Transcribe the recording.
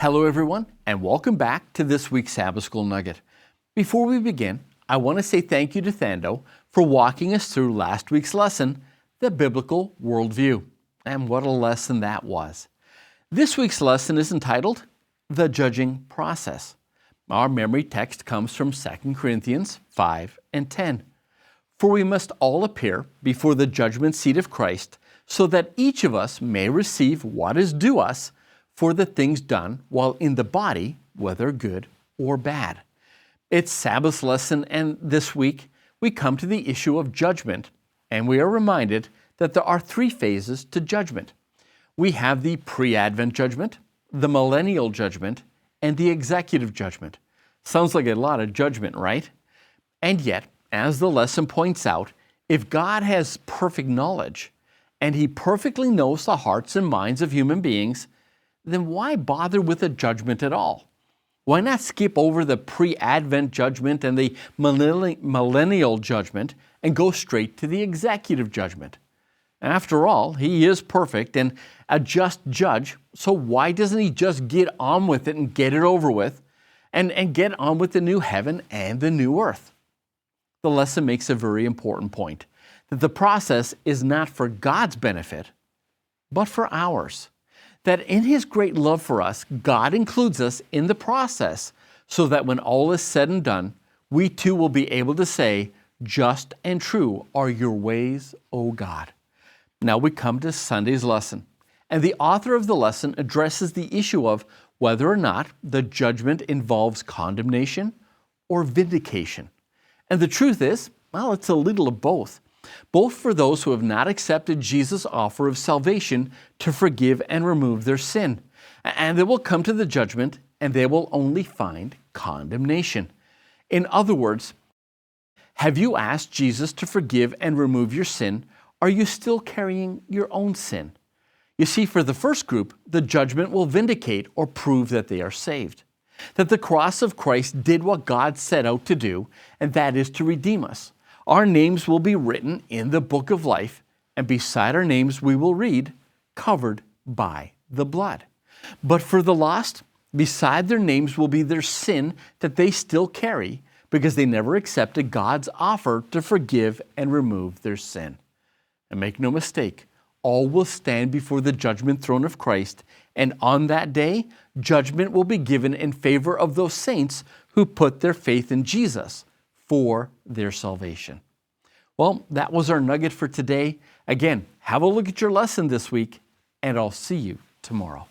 Hello everyone, and welcome back to this week's Sabbath School Nugget. Before we begin, I want to say thank you to Thando for walking us through last week's lesson, The Biblical Worldview. And what a lesson that was. This week's lesson is entitled, The Judging Process. Our memory text comes from 2 Corinthians 5 and 10. For we must all appear before the judgment seat of Christ, so that each of us may receive what is due us for the things done while in the body, whether good or bad. It's Sabbath's lesson, and this week we come to the issue of judgment, and we are reminded that there are three phases to judgment. We have the pre-Advent judgment, the millennial judgment, and the executive judgment. Sounds like a lot of judgment, right? And yet, as the lesson points out, if God has perfect knowledge, and He perfectly knows the hearts and minds of human beings, then why bother with a judgment at all? Why not skip over the pre-Advent judgment and the millennial judgment and go straight to the executive judgment? After all, He is perfect and a just judge, so why doesn't He just get on with it and get it over with and get on with the new heaven and the new earth? The lesson makes a very important point, that the process is not for God's benefit, but for ours. That in His great love for us, God includes us in the process so that when all is said and done, we too will be able to say, just and true are your ways, O God. Now we come to Sunday's lesson, and the author of the lesson addresses the issue of whether or not the judgment involves condemnation or vindication. And the truth is, well, it's a little of both for those who have not accepted Jesus' offer of salvation to forgive and remove their sin. And they will come to the judgment, and they will only find condemnation. In other words, have you asked Jesus to forgive and remove your sin? Are you still carrying your own sin? You see, for the first group, the judgment will vindicate or prove that they are saved, that the cross of Christ did what God set out to do, and that is to redeem us. Our names will be written in the book of life, and beside our names we will read, covered by the blood. But for the lost, beside their names will be their sin that they still carry because they never accepted God's offer to forgive and remove their sin. And make no mistake, all will stand before the judgment throne of Christ, and on that day, judgment will be given in favor of those saints who put their faith in Jesus for their salvation. Well, that was our nugget for today. Again, have a look at your lesson this week, and I'll see you tomorrow.